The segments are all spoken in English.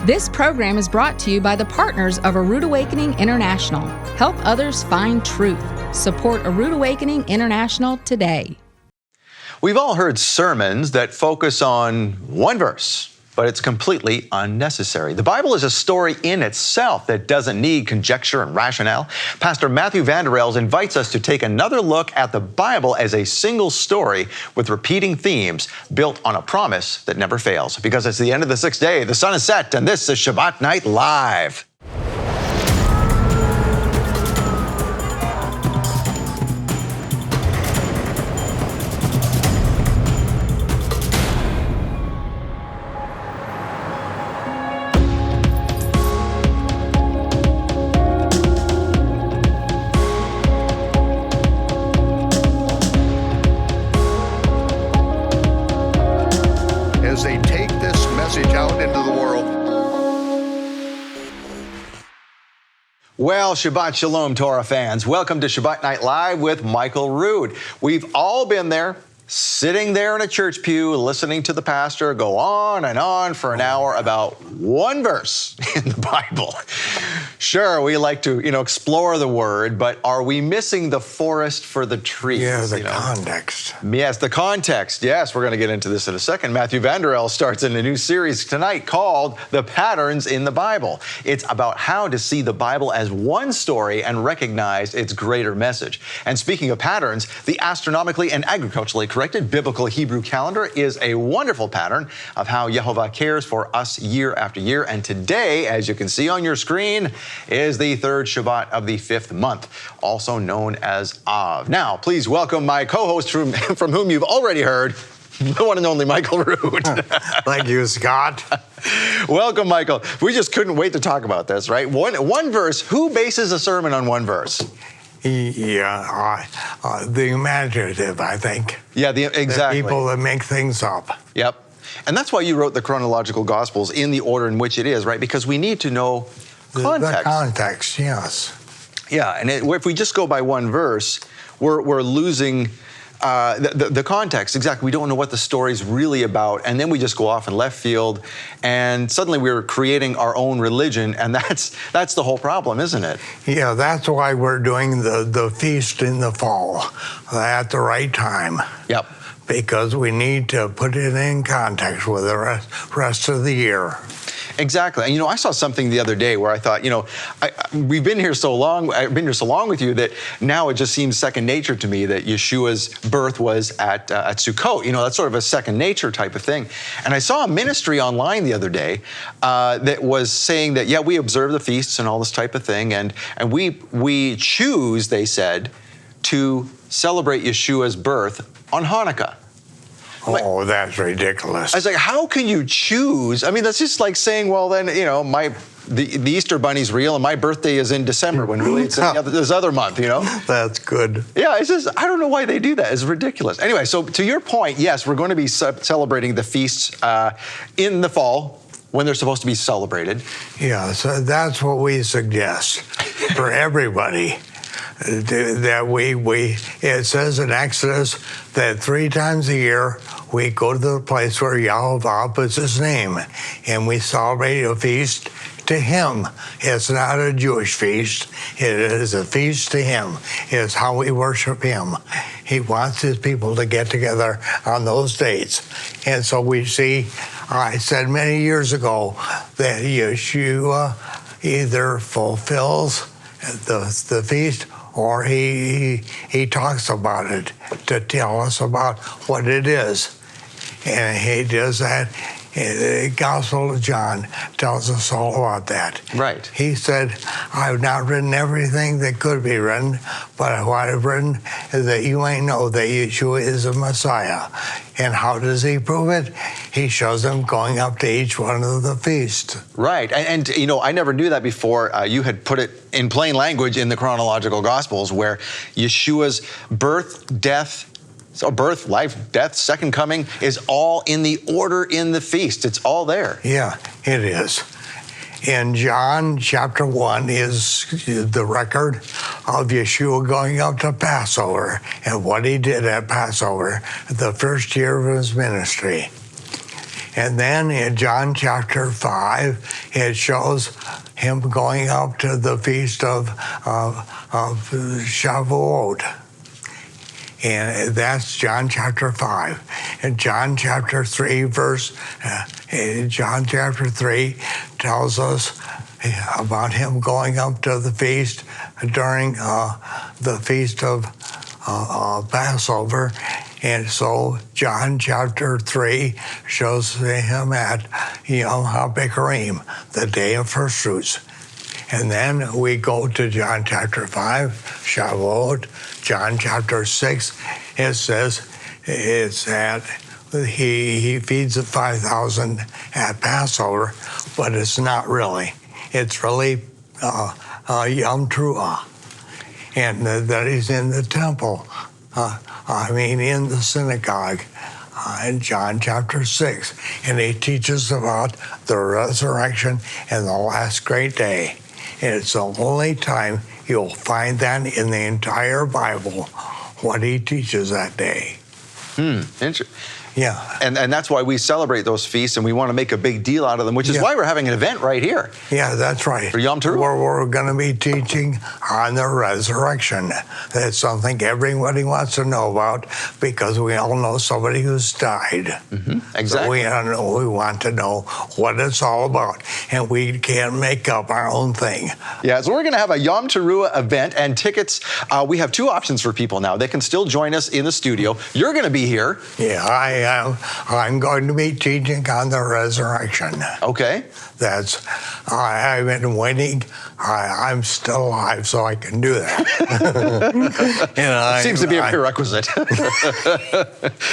This program is brought to you by the partners of A Rood Awakening International. Help others find truth. Support A Rood Awakening International today. We've all heard sermons that focus on one verse, but it's completely unnecessary. The Bible is a story in itself that doesn't need conjecture and rationale. Pastor Matthew Vander Els invites us to take another look at the Bible as a single story with repeating themes built on a promise that never fails. Because it's the end of the sixth day, the sun is set, and this is Shabbat Night Live. As they take this message out into the world. Well, Shabbat Shalom, Torah fans. Welcome to Shabbat Night Live with Michael Rood. We've all been there, sitting there in a church pew, listening to the pastor go on and on for an hour about one verse in the Bible. Sure, we like to, explore the word, but are we missing the forest for the trees? Yeah, the context. Yes, the context. Yes, we're going to get into this in a second. Matthew Vander Els starts in a new series tonight called The Patterns in the Bible. It's about how to see the Bible as one story and recognize its greater message. And speaking of patterns, the astronomically and agriculturally corrected biblical Hebrew calendar is a wonderful pattern of how Yehovah cares for us year after year. And today, as you can see on your screen, is the third Shabbat of the fifth month, also known as Av. Now, please welcome my co-host from whom you've already heard, the one and only Michael Rood. Thank you, Scott. Welcome, Michael. We just couldn't wait to talk about this, right? One verse. Who bases a sermon on one verse? Yeah, the imaginative, I think. Yeah, exactly. The people that make things up. Yep. And that's why you wrote the chronological Gospels in the order in which it is, right? Because we need to know context. The context, yes. Yeah, and if we just go by one verse, we're losing the context. Exactly. We don't know what the story's really about, and then we just go off in left field, and suddenly we're creating our own religion, and that's the whole problem, isn't it? Yeah, that's why we're doing the feast in the fall at the right time. Yep. Because we need to put it in context with the rest of the year. Exactly. And I saw something the other day where I thought, we've been here so long, I've been here so long with you that now it just seems second nature to me that Yeshua's birth was at Sukkot. That's sort of a second nature type of thing. And I saw a ministry online the other day that was saying that, yeah, we observe the feasts and all this type of thing, and we choose, they said, to celebrate Yeshua's birth on Hanukkah. Oh, that's ridiculous. I was like, how can you choose? I mean, that's just like saying, well, then, the Easter Bunny's real and my birthday is in December when really it's this other month, That's good. Yeah, it's just, I don't know why they do that. It's ridiculous. Anyway, so to your point, yes, we're going to be celebrating the feasts in the fall when they're supposed to be celebrated. Yeah, so that's what we suggest for everybody. That it says in Exodus that 3 times a year we go to the place where Yahweh puts his name, and we celebrate a feast to him. It's not a Jewish feast. It is a feast to him. It's how we worship him. He wants his people to get together on those dates. And so we see, I said many years ago that Yeshua either fulfills the feast or he talks about it to tell us about what it is. And he does that. The Gospel of John tells us all about that. Right. He said, I've not written everything that could be written, but what I've written is that you may know that Yeshua is the Messiah. And how does he prove it? He shows them going up to each one of the feasts. Right. And I never knew that before. You had put it in plain language in the chronological Gospels where Yeshua's birth, death, so birth, life, death, second coming is all in the order in the feast. It's all there. Yeah, it is. In John chapter 1 is the record of Yeshua going up to Passover and what he did at Passover the first year of his ministry. And then in John chapter 5, it shows him going up to the feast of Shavuot. And that's John chapter 5. And John chapter 3 John chapter 3 tells us about him going up to the feast during the feast of Passover. And so John chapter 3 shows him at Yom HaBikurim, the day of first fruits. And then we go to John chapter 5, Shavuot. John chapter 6, it says it's at he feeds the 5,000 at Passover, but it's not really. It's really Yom Teruah, and that he's in the temple. In the synagogue. In John chapter 6, and he teaches about the resurrection and the last great day. And it's the only time you'll find that in the entire Bible, what he teaches that day. Interesting. Yeah. And that's why we celebrate those feasts, and we want to make a big deal out of them, which is why we're having an event right here. Yeah, that's right. For Yom Teruah. Where we're going to be teaching on the resurrection. That's something everybody wants to know about, because we all know somebody who's died. Exactly. So we want to know what it's all about, and we can't make up our own thing. Yeah, so we're going to have a Yom Teruah event, and tickets, we have two options for people now. They can still join us in the studio. You're going to be here. Yeah, I'm going to be teaching on the resurrection. Okay. I've been waiting. I'm still alive, so I can do that. Seems to be a prerequisite.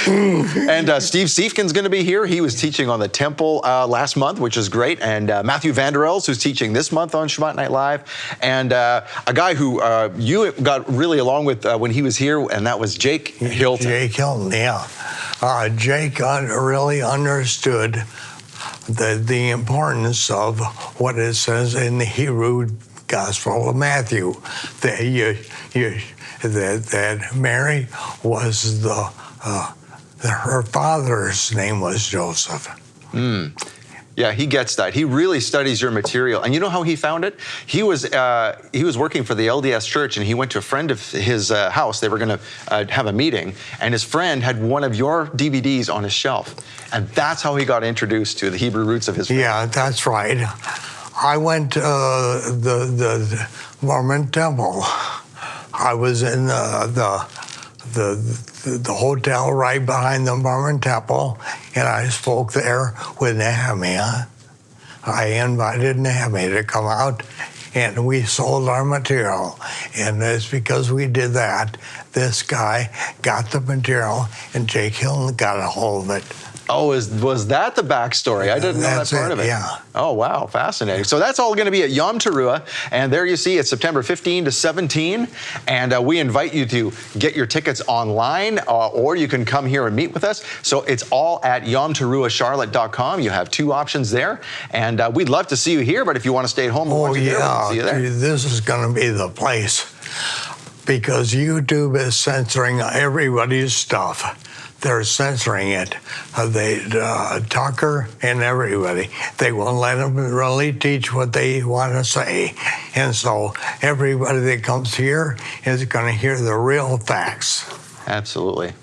And Steve Siefkin's going to be here. He was teaching on the temple last month, which is great. And Matthew Vander Els, who's teaching this month on Shabbat Night Live. And a guy who you got really along with when he was here, and that was Jake Hilton. Jake Hilton, yeah. Jake really understood the importance of what it says in the Hebrew Gospel of Matthew, that Mary was her father's name was Joseph. Yeah, he gets that. He really studies your material. And you know how he found it? He was working for the LDS Church, and he went to a friend of his house. They were going to have a meeting, and his friend had one of your DVDs on his shelf. And that's how he got introduced to the Hebrew roots of his faith. Yeah, that's right. I went to the Mormon temple. I was in the hotel right behind the Mormon temple, and I spoke there with Nehemiah. I invited Nehemiah to come out, and we sold our material. And it's because we did that, this guy got the material, and Jake Hill got a hold of it. Oh, was that the backstory? I didn't know that part of it. Yeah. Oh, wow, fascinating. So that's all going to be at Yom Teruah, and there you see it's September 15 to 17, and we invite you to get your tickets online, or you can come here and meet with us. So it's all at YomTeruahCharlotte.com. You have two options there, and we'd love to see you here, but if you want to stay at home, we'll see you there. This is going to be the place, because YouTube is censoring everybody's stuff. They're censoring it. Tucker and everybody, they won't let them really teach what they want to say. And so everybody that comes here is going to hear the real facts. Absolutely.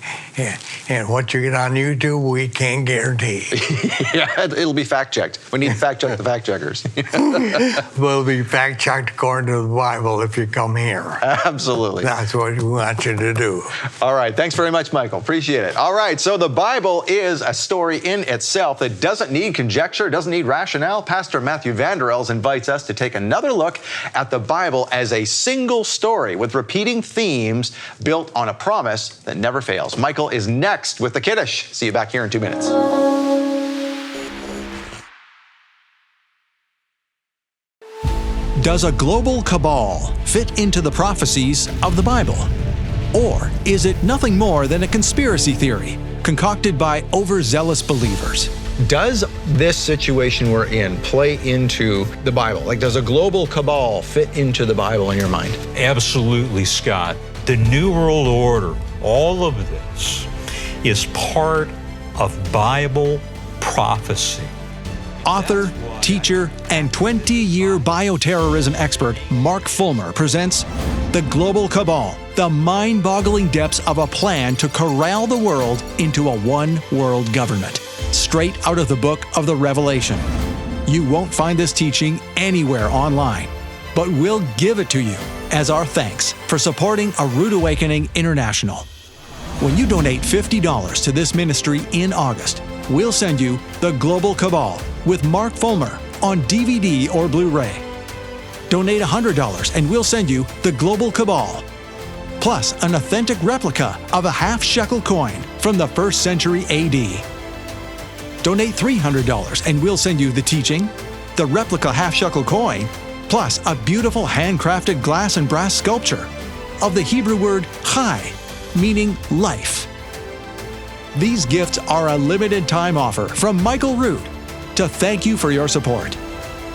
And what you get on YouTube, we can't guarantee. Yeah, it'll be fact-checked. We need to fact-check the fact-checkers. We'll be fact-checked according to the Bible if you come here. Absolutely. That's what we want you to do. All right. Thanks very much, Michael. Appreciate it. All right. So the Bible is a story in itself that doesn't need conjecture, doesn't need rationale. Pastor Matthew Vander Els invites us to take another look at the Bible as a single story with repeating themes built on a promise that never fails. Michael is next with the Kiddush. See you back here in 2 minutes. Does a global cabal fit into the prophecies of the Bible? Or is it nothing more than a conspiracy theory concocted by overzealous believers? Does this situation we're in play into the Bible? Like, does a global cabal fit into the Bible in your mind? Absolutely, Scott. The New World Order, all of this is part of Bible prophecy. Author, teacher, and 20-year bioterrorism expert Mark Fulmer presents The Global Cabal, the mind-boggling depths of a plan to corral the world into a one-world government, straight out of the book of the Revelation. You won't find this teaching anywhere online, but we'll give it to you as our thanks for supporting A Rood Awakening International. When you donate $50 to this ministry in August, we'll send you The Global Cabal with Mark Fulmer on DVD or Blu-ray. Donate $100 and we'll send you The Global Cabal, plus an authentic replica of a half-shekel coin from the 1st century AD. Donate $300 and we'll send you the teaching, the replica half-shekel coin, plus a beautiful handcrafted glass and brass sculpture of the Hebrew word chai, meaning life. These gifts are a limited time offer from Michael Rood to thank you for your support.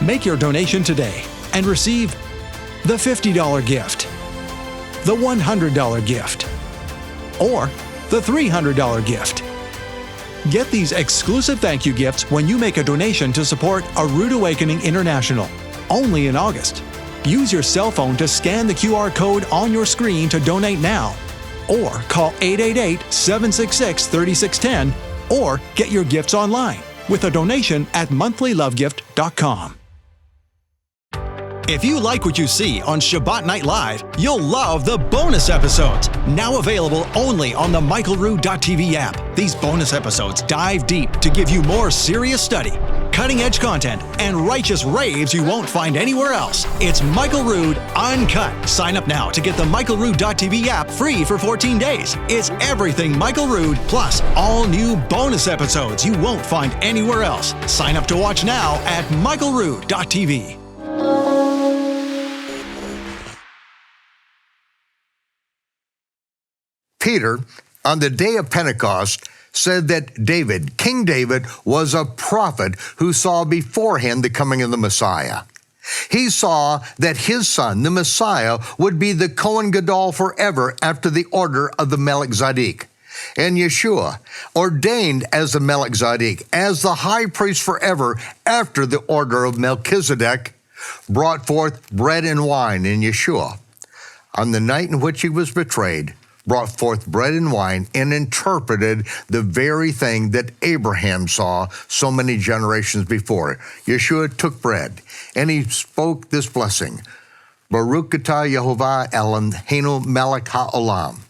Make your donation today and receive the $50 gift, the $100 gift, or the $300 gift. Get these exclusive thank you gifts when you make a donation to support A Rood Awakening International, only in August. Use your cell phone to scan the QR code on your screen to donate now, or call 888-766-3610, or get your gifts online with a donation at monthlylovegift.com. If you like what you see on Shabbat Night Live, you'll love the bonus episodes, now available only on the michaelrood.tv app. These bonus episodes dive deep to give you more serious study, cutting-edge content, and righteous raves you won't find anywhere else. It's Michael Rood Uncut. Sign up now to get the michaelrood.tv app free for 14 days. It's everything Michael Rood, plus all new bonus episodes you won't find anywhere else. Sign up to watch now at michaelrood.tv. Peter, on the day of Pentecost, said that David, King David, was a prophet who saw beforehand the coming of the Messiah. He saw that his son, the Messiah, would be the Kohen Gadol forever after the order of the Melchizedek. And Yeshua, ordained as the Melchizedek, as the high priest forever after the order of Melchizedek, brought forth bread and wine in Yeshua. On the night in which he was betrayed, brought forth bread and wine and interpreted the very thing that Abraham saw so many generations before. Yeshua took bread and he spoke this blessing, Baruch atah Yehovah Eloheinu melech ha'olam,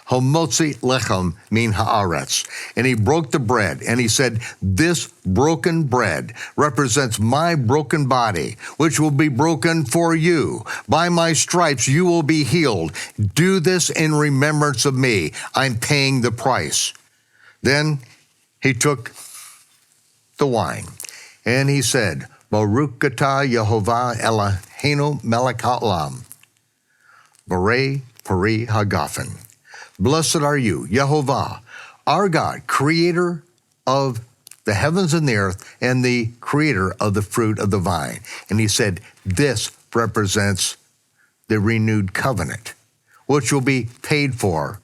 homotzi lechem min haaretz. And he broke the bread and he said, this broken bread represents my broken body, which will be broken for you. By my stripes you will be healed. Do this in remembrance of me. I'm paying the price. Then he took the wine and he said, Baruch atah Yehovah Eloheinu melech ha'olam, Borei peri hagafen. Blessed are you, Yehovah, our God, creator of the heavens and the earth, and the creator of the fruit of the vine. And he said, this represents the renewed covenant, which will be paid for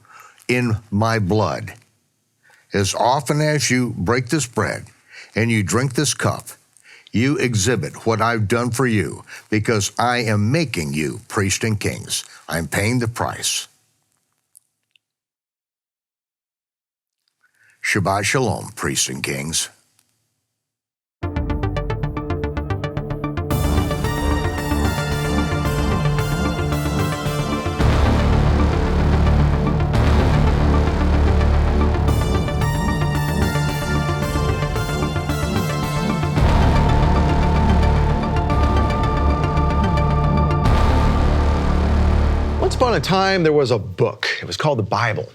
in my blood. As often as you break this bread and you drink this cup, you exhibit what I've done for you, because I am making you priests and kings. I'm paying the price. Shabbat Shalom, priests and kings. Once upon a time, there was a book. It was called the Bible.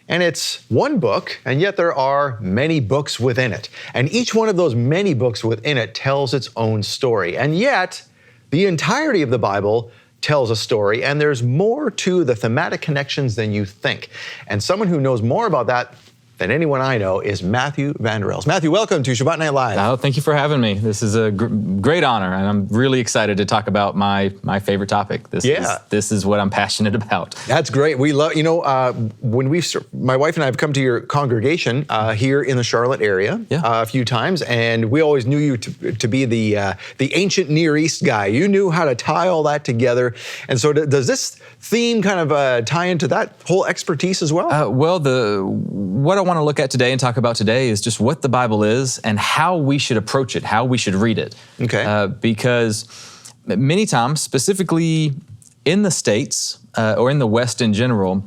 And it's one book, and yet there are many books within it. And each one of those many books within it tells its own story. And yet, the entirety of the Bible tells a story, and there's more to the thematic connections than you think. And someone who knows more about that than anyone I know is Matthew Vander Els. Matthew, welcome to Shabbat Night Live. Oh, thank you for having me. This is a great honor, and I'm really excited to talk about my favorite topic. This is what I'm passionate about. That's great. We love, when my wife and I have come to your congregation here in the Charlotte area a few times, and we always knew you to be the ancient Near East guy. You knew how to tie all that together. And so does this theme kind of tie into that whole expertise as well? What I want to look at today and talk about today is just what the Bible is and how we should approach it, how we should read it. Okay. Because many times, specifically in the States or in the West in general,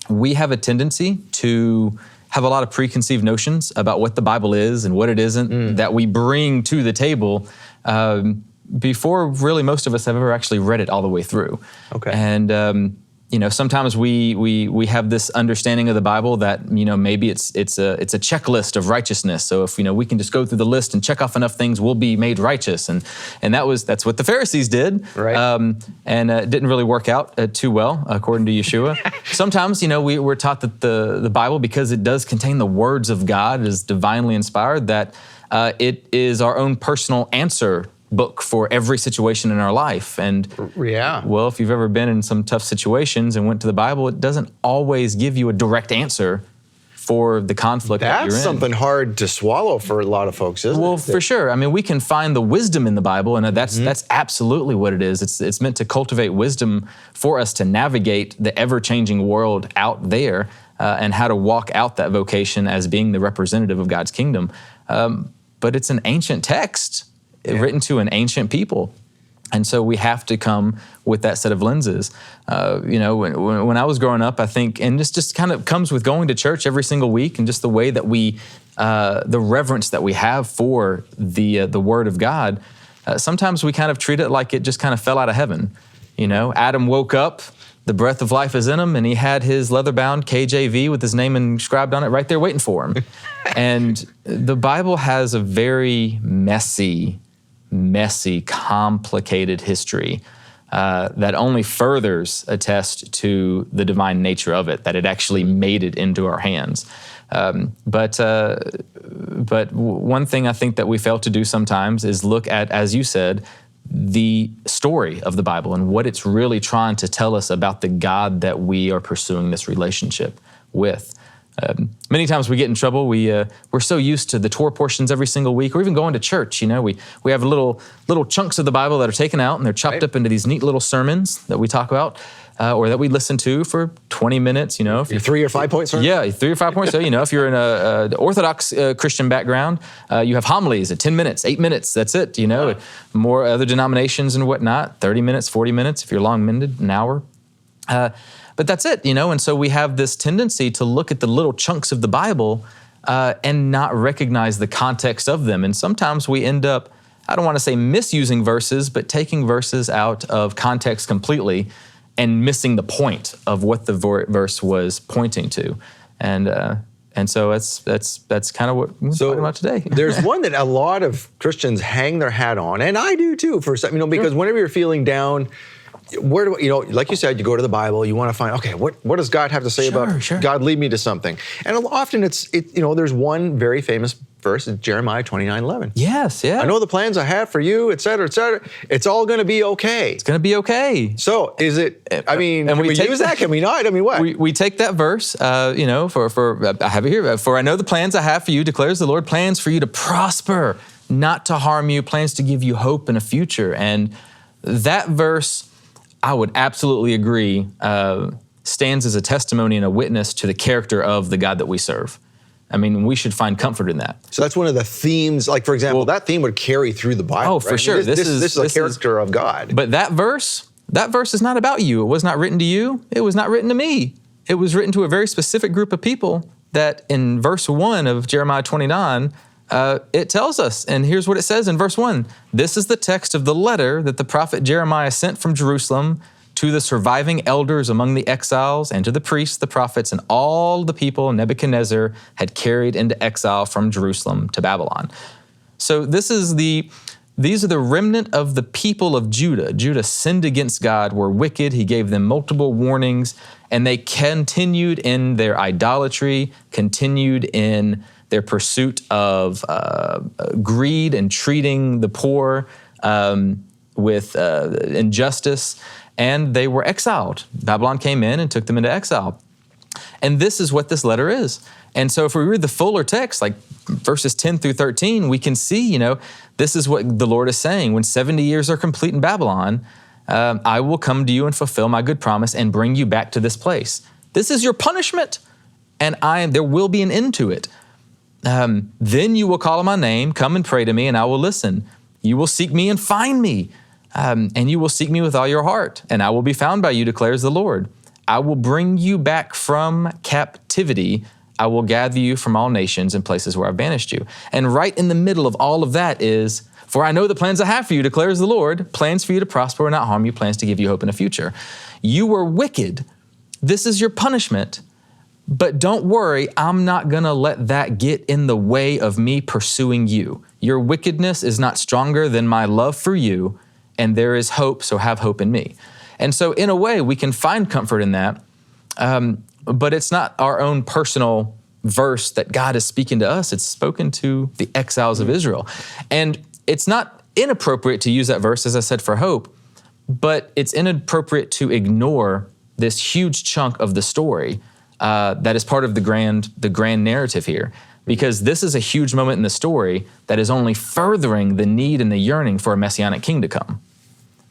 we have a tendency to have a lot of preconceived notions about what the Bible is and what it isn't that we bring to the table before really most of us have ever actually read it all the way through. Okay. And sometimes we have this understanding of the Bible that maybe it's a checklist of righteousness. So if we can just go through the list and check off enough things, we'll be made righteous. And that's what the Pharisees did. Right. And it didn't really work out too well, according to Yeshua. Sometimes we're taught that the Bible, because it does contain the words of God, is divinely inspired, that it is our own personal answer book for every situation in our life. And well, if you've ever been in some tough situations and went to the Bible, it doesn't always give you a direct answer for the conflict that you're in. That's something hard to swallow for a lot of folks, isn't it? Well, for sure. I mean, we can find the wisdom in the Bible, and that's absolutely what it is. It's meant to cultivate wisdom for us to navigate the ever-changing world out there and how to walk out that vocation as being the representative of God's kingdom. But it's an ancient text. Written to an ancient people. And so we have to come with that set of lenses. When I was growing up, I think, and this just kind of comes with going to church every single week and just the way that the reverence that we have for the Word of God, sometimes we kind of treat it like it just kind of fell out of heaven. Adam woke up, the breath of life is in him, and he had his leather-bound KJV with his name inscribed on it right there waiting for him. And the Bible has a very messy, complicated history that only furthers attest to the divine nature of it, that it actually made it into our hands. But one thing I think that we fail to do sometimes is look at, as you said, the story of the Bible and what it's really trying to tell us about the God that we are pursuing this relationship with. Many times we get in trouble. We're so used to the Torah portions every single week, or even going to church. We have little chunks of the Bible that are taken out and they're chopped up into these neat little sermons that we talk about, or that we listen to for 20 minutes. If your 3 or 5 point sermon. Yeah, 3 or 5 points. So if you're in a Orthodox Christian background, you have homilies at 10 minutes, 8 minutes. That's it. More other denominations and whatnot, 30 minutes, 40 minutes. If you're long-winded, an hour. But that's it, and so we have this tendency to look at the little chunks of the Bible and not recognize the context of them. And sometimes we end up, I don't want to say misusing verses, but taking verses out of context completely and missing the point of what the verse was pointing to. And so that's kind of what we're talking about today. There's one that a lot of Christians hang their hat on, and I do too, because whenever you're feeling down, where do like you said, you go to the Bible, you want to find, okay, what does God have to say about God? Lead me to something. And often there's one very famous verse, Jeremiah 29:11. Yes, yeah. I know the plans I have for you, et cetera, et cetera. It's all going to be okay. It's going to be okay. So is it, can we use that? Can we not? What? We take that verse, I have it here. For I know the plans I have for you, declares the Lord, plans for you to prosper, not to harm you, plans to give you hope and a future. And that verse, I would absolutely agree, stands as a testimony and a witness to the character of the God that we serve. I mean, we should find comfort in that. So that's one of the themes, like for example, that theme would carry through the Bible. Oh, for sure. This is the character of God. But that verse is not about you. It was not written to you. It was not written to me. It was written to a very specific group of people that in verse 1 of Jeremiah 29, it tells us, and here's what it says in verse 1. This is the text of the letter that the prophet Jeremiah sent from Jerusalem to the surviving elders among the exiles and to the priests, the prophets, and all the people Nebuchadnezzar had carried into exile from Jerusalem to Babylon. So this is the These are the remnant of the people of Judah. Judah sinned against God, were wicked. He gave them multiple warnings, and they continued in their idolatry, continued in their pursuit of greed and treating the poor with injustice, and they were exiled. Babylon came in and took them into exile. And this is what this letter is. And so if we read the fuller text, like verses 10 through 13, we can see, this is what the Lord is saying. When 70 years are complete in Babylon, I will come to you and fulfill my good promise and bring you back to this place. This is your punishment, and there will be an end to it. Then you will call on my name, come and pray to me, and I will listen. You will seek me and find me, and you will seek me with all your heart, and I will be found by you, declares the Lord. I will bring you back from captivity. I will gather you from all nations and places where I've banished you. And right in the middle of all of that is, for I know the plans I have for you, declares the Lord, plans for you to prosper and not harm you, plans to give you hope in a future. You were wicked. This is your punishment. But don't worry, I'm not going to let that get in the way of me pursuing you. Your wickedness is not stronger than my love for you, and there is hope, so have hope in me. And so in a way, we can find comfort in that, but it's not our own personal verse that God is speaking to us. It's spoken to the exiles of Israel. And it's not inappropriate to use that verse, as I said, for hope, but it's inappropriate to ignore this huge chunk of the story that is part of the grand narrative here, because this is a huge moment in the story that is only furthering the need and the yearning for a messianic king to come.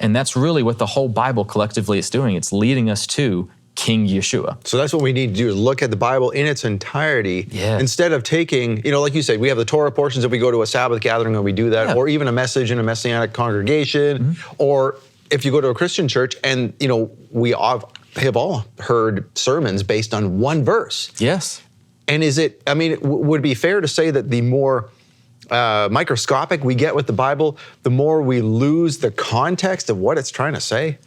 And that's really what the whole Bible collectively is doing. It's leading us to King Yeshua. So that's what we need to do, is look at the Bible in its entirety, instead of taking, like you said, we have the Torah portions that we go to a Sabbath gathering and we do that, or even a message in a messianic congregation, or if you go to a Christian church and, we have all heard sermons based on one verse. Yes. And would it be fair to say that the more microscopic we get with the Bible, the more we lose the context of what it's trying to say?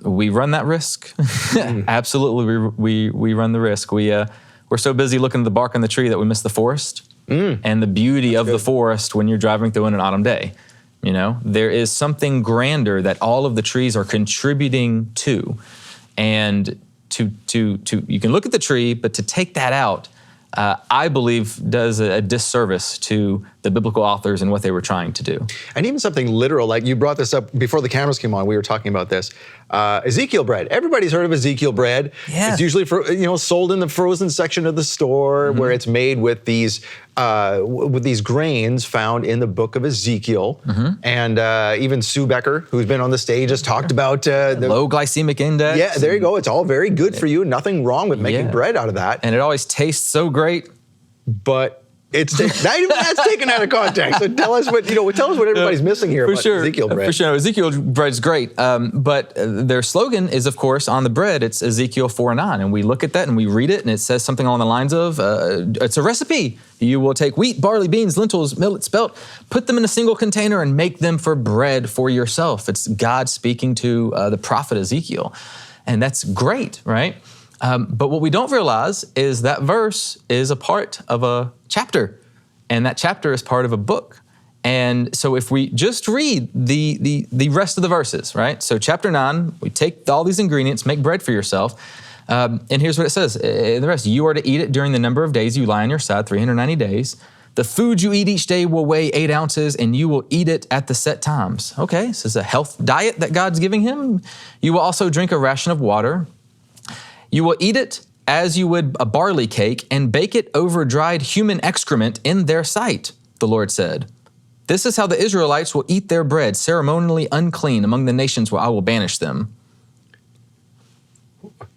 We run that risk. Absolutely, we run the risk. We're so busy looking at the bark on the tree that we miss the forest and the beauty of the forest when you're driving through in an autumn day. There is something grander that all of the trees are contributing to, and to you can look at the tree, but to take that out, I believe, does a disservice to the biblical authors and what they were trying to do. And even something literal, like you brought this up before the cameras came on, we were talking about this. Ezekiel bread. Everybody's heard of Ezekiel bread. Yeah. It's usually sold in the frozen section of the store, where it's made with these grains found in the book of Ezekiel. And even Sue Becker, who's been on the stage, has talked about the low glycemic index. Yeah, there you go. It's all very good for you. Nothing wrong with making bread out of that. And it always tastes so great. But it's not even that's taken out of context. So tell us what everybody's missing here about Ezekiel bread. For sure, Ezekiel bread's great, but their slogan is, of course, on the bread. It's Ezekiel 4:9, and we look at that and we read it, and it says something along the lines of, "It's a recipe. You will take wheat, barley, beans, lentils, millet, spelt, put them in a single container, and make them for bread for yourself." It's God speaking to the prophet Ezekiel, and that's great, right? But what we don't realize is that verse is a part of a chapter, and that chapter is part of a book. And so if we just read the rest of the verses, right? So chapter 9, we take all these ingredients, make bread for yourself, and here's what it says in the rest. You are to eat it during the number of days you lie on your side, 390 days. The food you eat each day will weigh 8 ounces, and you will eat it at the set times. Okay, this is a health diet that God's giving him. You will also drink a ration of water. You will eat it as you would a barley cake and bake it over dried human excrement in their sight, the Lord said. This is how the Israelites will eat their bread, ceremonially unclean among the nations where I will banish them.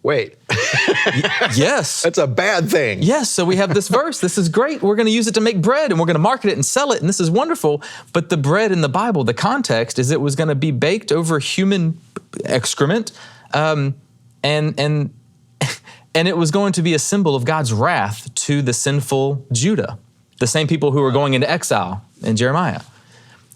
Wait. Yes. That's a bad thing. Yes, so we have this verse. This is great. We're going to use it to make bread, and we're going to market it and sell it, and this is wonderful. But the bread in the Bible, the context is it was going to be baked over human excrement, and it was going to be a symbol of God's wrath to the sinful Judah, the same people who were going into exile in Jeremiah.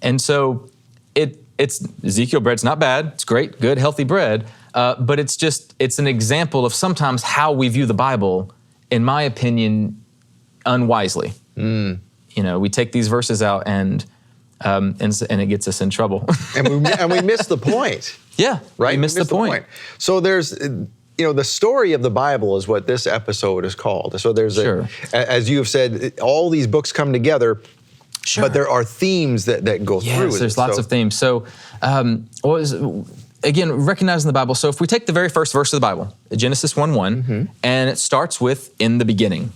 And so it's Ezekiel bread's not bad. It's great, good, healthy bread. But it's an example of sometimes how we view the Bible, in my opinion, unwisely. We take these verses out and and it gets us in trouble. and we miss the point. Yeah, Right? we miss the point. So there's, the story of the Bible is what this episode is called. So there's, as you have said, all these books come together, but there are themes that go through. Yes, there's lots of themes. So, again, recognizing the Bible. So if we take the very first verse of the Bible, Genesis 1:1, and it starts with, in the beginning.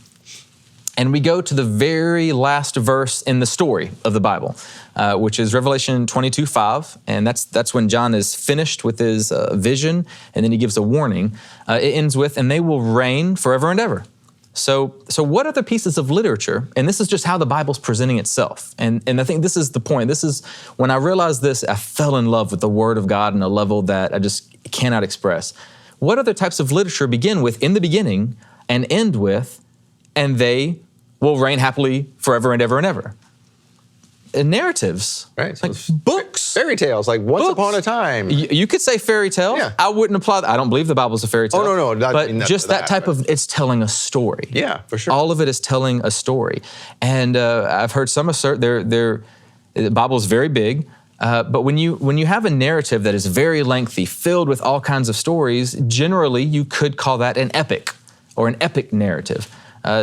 And we go to the very last verse in the story of the Bible, which is Revelation 22:5, and that's when John is finished with his vision, and then he gives a warning. It ends with, and they will reign forever and ever. So what other pieces of literature, and this is just how the Bible's presenting itself, and I think this is the point. This is, when I realized this, I fell in love with the Word of God on a level that I just cannot express. What other types of literature begin with, in the beginning, and end with, and they will reign happily forever and ever and ever? Narratives, right? Like books. Fairy tales, like Once Upon a Time. You could say fairy tales. Yeah. I wouldn't apply that. I don't believe the Bible's a fairy tale. Oh, no. But just that type of, it's telling a story. Yeah, for sure. All of it is telling a story. And I've heard some assert the Bible's very big, but when you have a narrative that is very lengthy, filled with all kinds of stories, generally you could call that an epic or an epic narrative.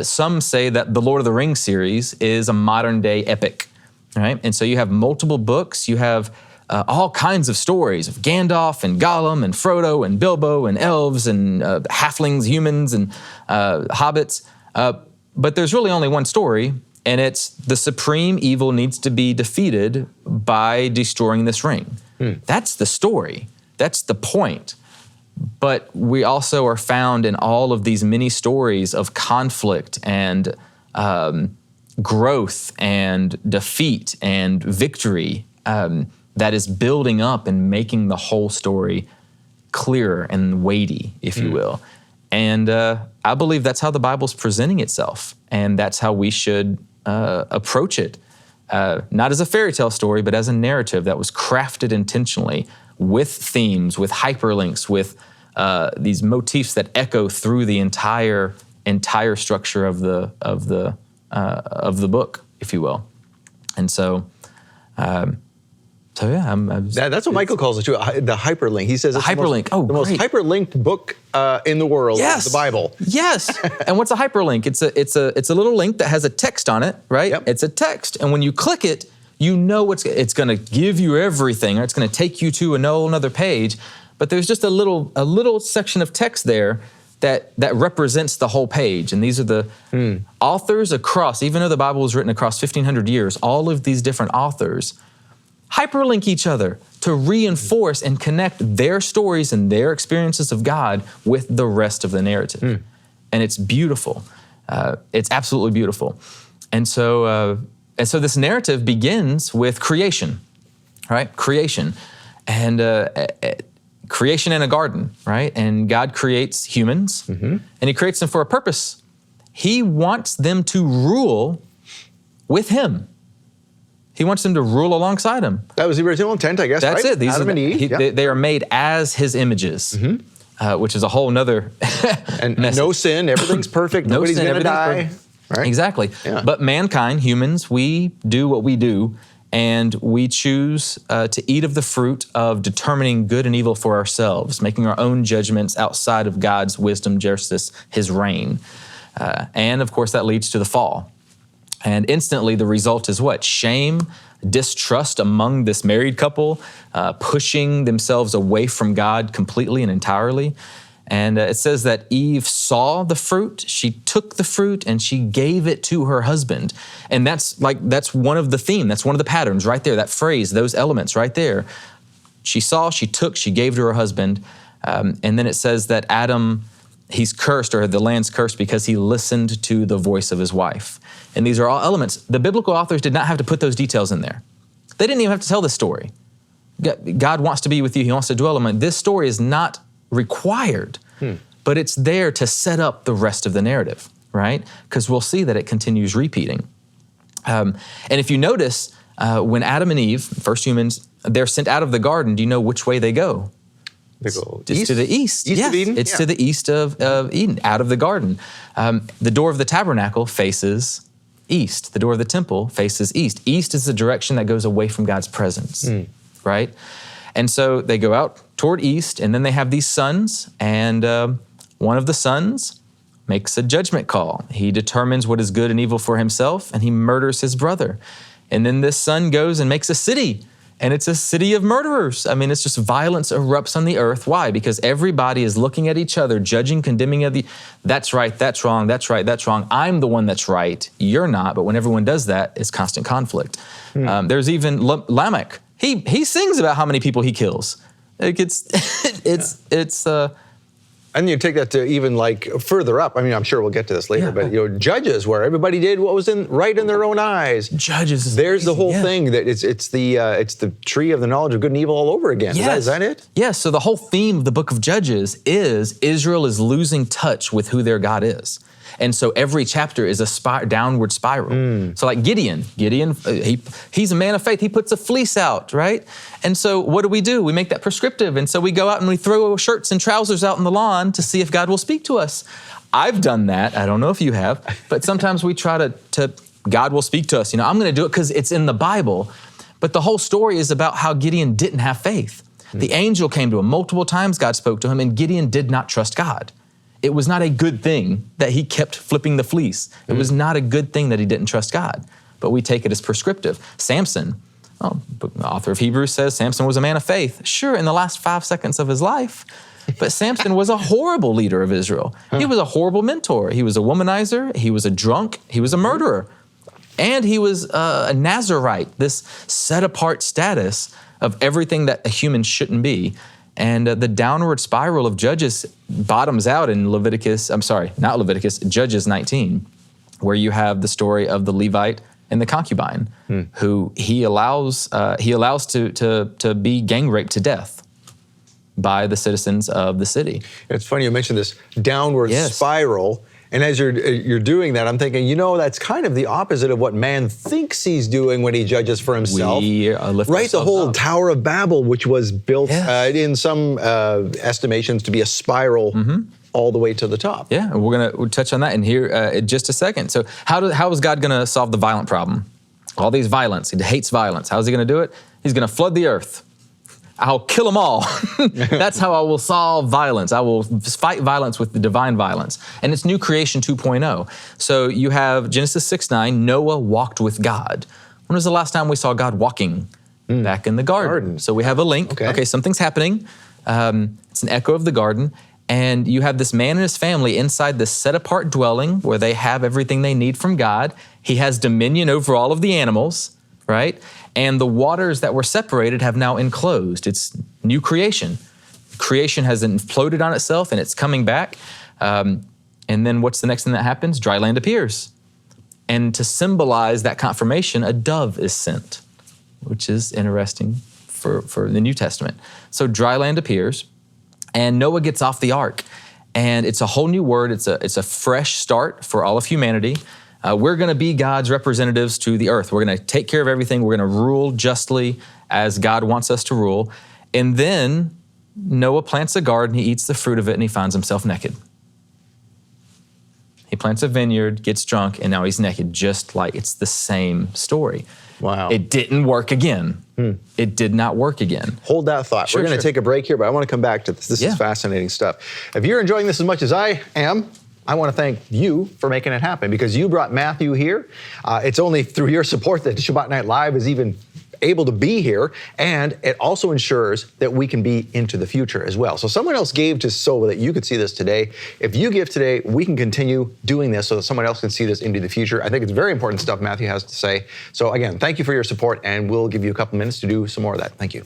Some say that the Lord of the Rings series is a modern day epic. Right? And so you have multiple books, you have all kinds of stories of Gandalf and Gollum and Frodo and Bilbo and elves and halflings, humans and hobbits. But there's really only one story, and it's the supreme evil needs to be defeated by destroying this ring. That's the story. That's the point. But we also are found in all of these many stories of conflict and growth and defeat and victory that is building up and making the whole story clearer and weighty, if you will. And I believe that's how the Bible's presenting itself, and that's how we should approach it. Not as a fairy tale story, but as a narrative that was crafted intentionally with themes, with hyperlinks, with these motifs that echo through the entire structure of the book, if you will. And so that's what Michael calls it too, the hyperlink. He says it's hyperlink. the most hyperlinked book in the world is the Bible. Yes. And what's a hyperlink? It's a little link that has a text on it, right? Yep. It's a text, and when you click it, you know it's going to give you everything, or it's going to take you to another page. But there's just a little section of text there that represents the whole page. And these are the authors across, even though the Bible was written across 1,500 years, all of these different authors hyperlink each other to reinforce and connect their stories and their experiences of God with the rest of the narrative. And it's beautiful. It's absolutely beautiful. And so this narrative begins with creation, right? Creation. And creation in a garden, right? And God creates humans, and he creates them for a purpose. He wants them to rule with him. He wants them to rule alongside him. That was the original intent, I guess, That's right? it. These Adam and Eve. They are made as his images, which is a whole nother and message. No sin, everything's perfect, nobody's sin, going to die. everything's Right? Exactly. Yeah. But mankind, humans, we do what we do, and we choose to eat of the fruit of determining good and evil for ourselves, making our own judgments outside of God's wisdom, justice, his reign. And of course, that leads to the fall. And instantly the result is what? Shame, distrust among this married couple, pushing themselves away from God completely and entirely. And it says that Eve saw the fruit, she took the fruit, and she gave it to her husband. And that's one of the theme, that's one of the patterns right there, that phrase, those elements right there. She saw, she took, she gave to her husband. And then it says that Adam, he's cursed, or the land's cursed because he listened to the voice of his wife. And these are all elements. The biblical authors did not have to put those details in there. They didn't even have to tell this story. God wants to be with you. He wants to dwell among you. This story is not required, but it's there to set up the rest of the narrative, right? Because we'll see that it continues repeating. And if you notice, when Adam and Eve, first humans, they're sent out of the garden, do you know which way they go? They go It's to the east. East yes, of Eden? It's to the east of Eden, out of the garden. The door of the tabernacle faces east. The door of the temple faces east. East is the direction that goes away from God's presence, right? And so they go out toward east, and then they have these sons, and one of the sons makes a judgment call. He determines what is good and evil for himself, and he murders his brother. And then this son goes and makes a city, and it's a city of murderers. I mean, it's just violence erupts on the earth. Why? Because everybody is looking at each other, judging, condemning, that's right, that's wrong, that's right, that's wrong. I'm the one that's right, you're not. But when everyone does that, it's constant conflict. There's even Lamech. He sings about how many people he kills. And you take that to even like further up. I mean, I'm sure we'll get to this later, but Judges, where everybody did what was right in their own eyes. Judges. There's the whole thing that it's the tree of the knowledge of good and evil all over again. Yes. Is that it? Yes. So the whole theme of the book of Judges is Israel is losing touch with who their God is. And so every chapter is a downward spiral. So like Gideon, he's a man of faith. He puts a fleece out, right? And so what do? We make that prescriptive. And so we go out and we throw shirts and trousers out in the lawn to see if God will speak to us. I've done that. I don't know if you have, but sometimes we try to God will speak to us. I'm going to do it because it's in the Bible. But the whole story is about how Gideon didn't have faith. The angel came to him multiple times. God spoke to him, and Gideon did not trust God. It was not a good thing that he kept flipping the fleece. It was not a good thing that he didn't trust God. But we take it as prescriptive. Samson, the author of Hebrews says Samson was a man of faith. Sure, in the last 5 seconds of his life. But Samson was a horrible leader of Israel. He was a horrible mentor. He was a womanizer. He was a drunk. He was a murderer. And he was a Nazarite, this set-apart status of everything that a human shouldn't be. And the downward spiral of Judges bottoms out in Judges 19, where you have the story of the Levite and the concubine, who he allows to be gang raped to death by the citizens of the city. It's funny you mentioned this downward spiral. And as you're doing that, I'm thinking, that's kind of the opposite of what man thinks he's doing when he judges for himself. Right, the whole Tower of Babel, which was built in some estimations to be a spiral all the way to the top. Yeah, and we'll touch on that in here in just a second. So how is God going to solve the violent problem? All these violence, he hates violence. How is he going to do it? He's going to flood the earth. I'll kill them all. That's how I will solve violence. I will fight violence with the divine violence. And it's New Creation 2.0. So you have Genesis 6:9, Noah walked with God. When was the last time we saw God walking? Back in the garden. So we have a link. Okay, something's happening. It's an echo of the garden. And you have this man and his family inside this set-apart dwelling where they have everything they need from God. He has dominion over all of the animals, right? And the waters that were separated have now enclosed. It's new creation. Creation has imploded on itself and it's coming back. And then what's the next thing that happens? Dry land appears. And to symbolize that confirmation, a dove is sent, which is interesting for the New Testament. So dry land appears and Noah gets off the ark. And it's a whole new word. It's a fresh start for all of humanity. We're going to be God's representatives to the earth. We're going to take care of everything. We're going to rule justly as God wants us to rule. And then Noah plants a garden, he eats the fruit of it, and he finds himself naked. He plants a vineyard, gets drunk, and now he's naked, just like it's the same story. Wow. It didn't work again. It did not work again. Hold that thought. We're going to take a break here, but I want to come back to this. This is fascinating stuff. If you're enjoying this as much as I am, I want to thank you for making it happen because you brought Matthew here. It's only through your support that Shabbat Night Live is even able to be here, and it also ensures that we can be into the future as well. So someone else gave to so that you could see this today. If you give today, we can continue doing this so that someone else can see this into the future. I think it's very important stuff Matthew has to say. So again, thank you for your support, and we'll give you a couple minutes to do some more of that. Thank you.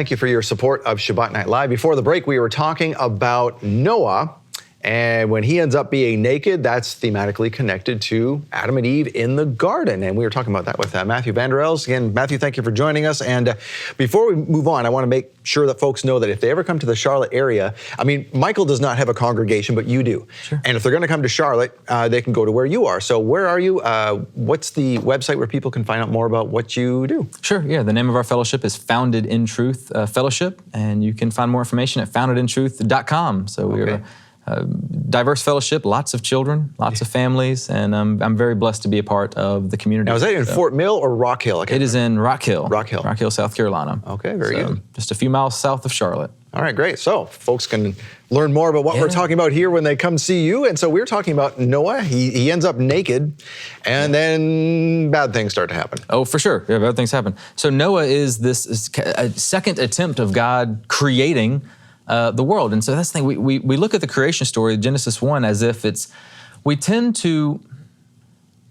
thank you for your support of Shabbat Night Live. Before the break, we were talking about Noah. And when he ends up being naked, that's thematically connected to Adam and Eve in the garden. And we were talking about that with Matthew Vander Els. Again, Matthew, thank you for joining us. And before we move on, I want to make sure that folks know that if they ever come to the Charlotte area, I mean, Michael does not have a congregation, but you do. Sure. And if they're going to come to Charlotte, they can go to where you are. So where are you? What's the website where people can find out more about what you do? Sure, yeah. The name of our fellowship is Founded in Truth Fellowship, and you can find more information at foundedintruth.com. So we're diverse fellowship, lots of children, lots of families, and I'm very blessed to be a part of the community. Now, is that in Fort Mill or Rock Hill? It is in Rock Hill. Rock Hill, South Carolina. Okay, very good. Just a few miles south of Charlotte. All right, great. So folks can learn more about what we're talking about here when they come see you. And so we're talking about Noah. He ends up naked, and then bad things start to happen. Oh, for sure. Yeah, bad things happen. So Noah is this second attempt of God creating the world. And so that's the thing, we look at the creation story, Genesis 1, as if we tend to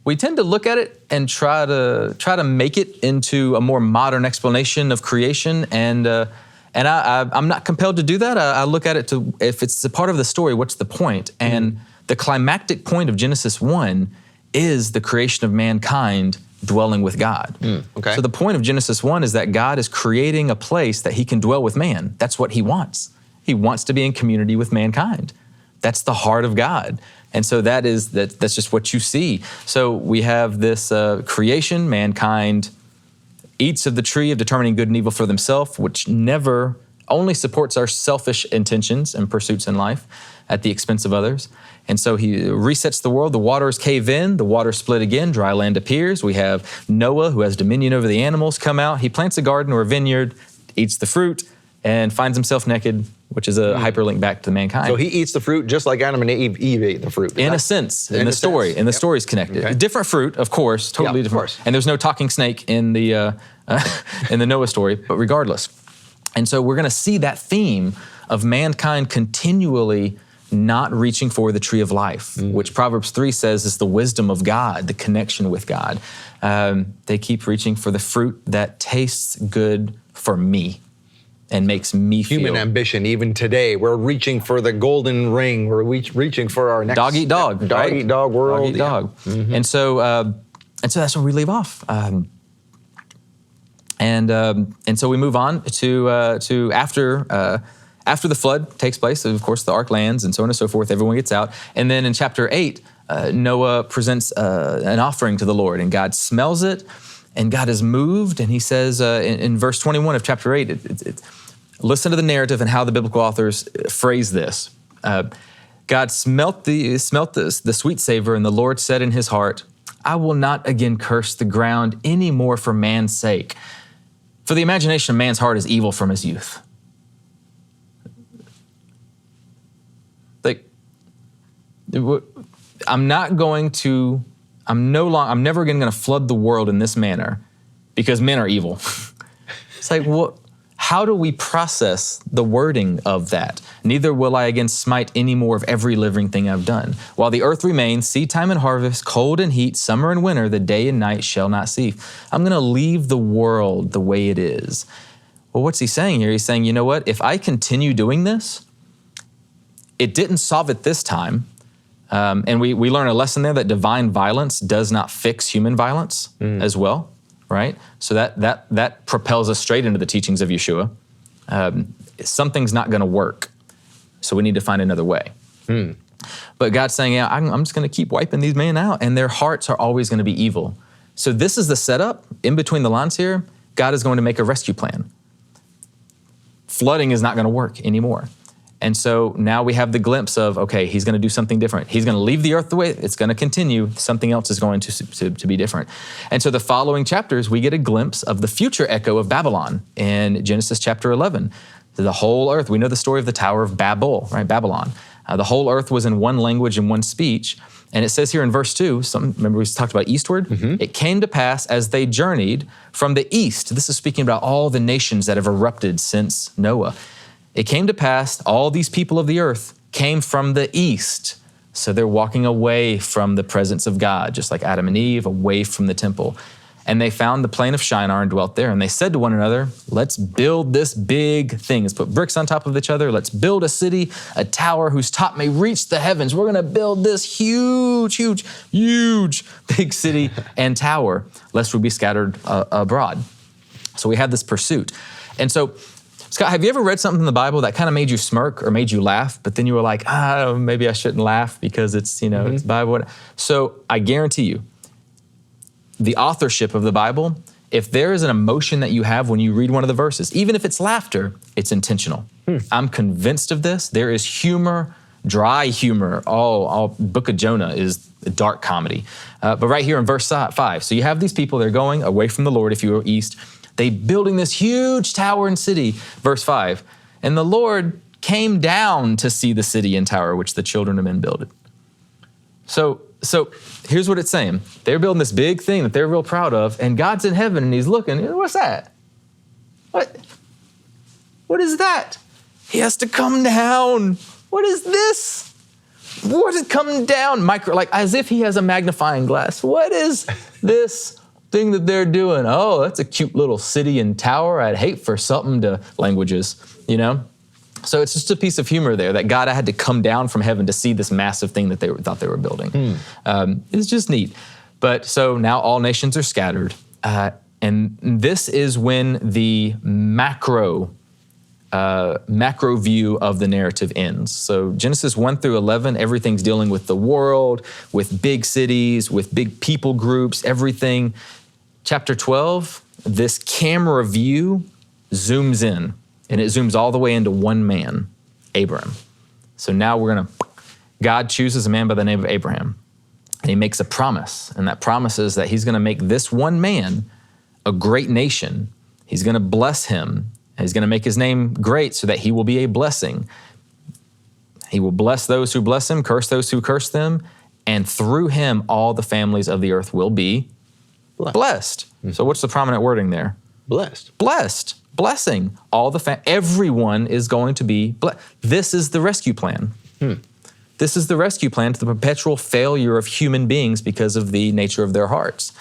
look at it and try to make it into a more modern explanation of creation. And I'm not compelled to do that. I look at it if it's a part of the story, what's the point? And the climactic point of Genesis 1 is the creation of mankind dwelling with God. Okay. So the point of Genesis 1 is that God is creating a place that he can dwell with man. That's what he wants. He wants to be in community with mankind. That's the heart of God. And so that's just what you see. So we have this creation, mankind eats of the tree of determining good and evil for themselves, which only supports our selfish intentions and pursuits in life at the expense of others. And so he resets the world. The waters cave in, the waters split again, dry land appears. We have Noah, who has dominion over the animals, come out. He plants a garden or a vineyard, eats the fruit, and finds himself naked, which is a hyperlink back to mankind. So he eats the fruit just like Adam and Eve ate the fruit. In a sense, in the story. And the story's connected. Okay. Different fruit, of course, totally different. Of course. And there's no talking snake in the in the Noah story, but regardless. And so we're going to see that theme of mankind continually not reaching for the tree of life, which Proverbs 3 says is the wisdom of God, the connection with God. They keep reaching for the fruit that tastes good for me and makes me feel. Human ambition, even today, we're reaching for the golden ring. We're reaching for our next dog eat dog, dog right? eat dog world. Dog eat dog. And so that's where we leave off. And so we move on to after the flood takes place. Of course, the ark lands and so on and so forth. Everyone gets out, and then in chapter 8, Noah presents an offering to the Lord, and God smells it, and God is moved, and He says in verse 21 of chapter 8. Listen to the narrative and how the biblical authors phrase this. God smelt the sweet savor, and the Lord said in his heart, I will not again curse the ground any more for man's sake. For the imagination of man's heart is evil from his youth. I'm never again going to flood the world in this manner because men are evil. It's like, what? How do we process the wording of that? Neither will I again smite any more of every living thing I've done. While the earth remains, seed time and harvest, cold and heat, summer and winter, the day and night shall not cease. I'm going to leave the world the way it is. Well, what's he saying here? He's saying, you know what? If I continue doing this, it didn't solve it this time. And we learn a lesson there that divine violence does not fix human violence as well. Right? So that propels us straight into the teachings of Yeshua. Something's not going to work, so we need to find another way. But God's saying, yeah, I'm just going to keep wiping these men out, and their hearts are always going to be evil. So this is the setup. In between the lines here, God is going to make a rescue plan. Flooding is not going to work anymore. And so now we have the glimpse of, okay, he's going to do something different. He's going to leave the earth the way it's going to continue. Something else is going to be different. And so the following chapters, we get a glimpse of the future echo of Babylon in Genesis chapter 11. The whole earth, we know the story of the Tower of Babel, right? Babylon. The whole earth was in one language and one speech. And it says here in verse 2, remember we talked about eastward? It came to pass as they journeyed from the east. This is speaking about all the nations that have erupted since Noah. It came to pass, all these people of the earth came from the east. So they're walking away from the presence of God, just like Adam and Eve, away from the temple. And they found the plain of Shinar and dwelt there. And they said to one another, let's build this big thing. Let's put bricks on top of each other. Let's build a city, a tower whose top may reach the heavens. We're going to build this huge big city and tower, lest we be scattered abroad. So we had this pursuit. And so, Scott, have you ever read something in the Bible that kind of made you smirk or made you laugh, but then you were like, maybe I shouldn't laugh because it's, it's Bible. So I guarantee you, the authorship of the Bible, if there is an emotion that you have when you read one of the verses, even if it's laughter, it's intentional. I'm convinced of this. There is humor, dry humor. All Book of Jonah is a dark comedy. But right here in verse 5, so you have these people, they're going away from the Lord, if you go east. They building this huge tower and city, verse 5. And the Lord came down to see the city and tower which the children of men builded. So here's what it's saying. They're building this big thing that they're real proud of, and God's in heaven and he's looking. What's that? What is that? He has to come down. What is this? What is coming down? Like as if he has a magnifying glass. What is this thing that they're doing? Oh, that's a cute little city and tower. I'd hate for something to languages, So it's just a piece of humor there that God had to come down from heaven to see this massive thing that they thought they were building. It's just neat. But so now all nations are scattered. And this is when the macro view of the narrative ends. So Genesis 1 through 11, everything's dealing with the world, with big cities, with big people groups, everything. Chapter 12, this camera view zooms in. And it zooms all the way into one man, Abraham. So now God chooses a man by the name of Abraham. And he makes a promise. And that promise is that he's going to make this one man a great nation. He's going to bless him. And he's going to make his name great so that he will be a blessing. He will bless those who bless him, curse those who curse them. And through him, all the families of the earth will be blessed. So what's the prominent wording there? Blessed. Blessed. Blessing. Everyone is going to be blessed. This is the rescue plan. This is the rescue plan to the perpetual failure of human beings because of the nature of their hearts.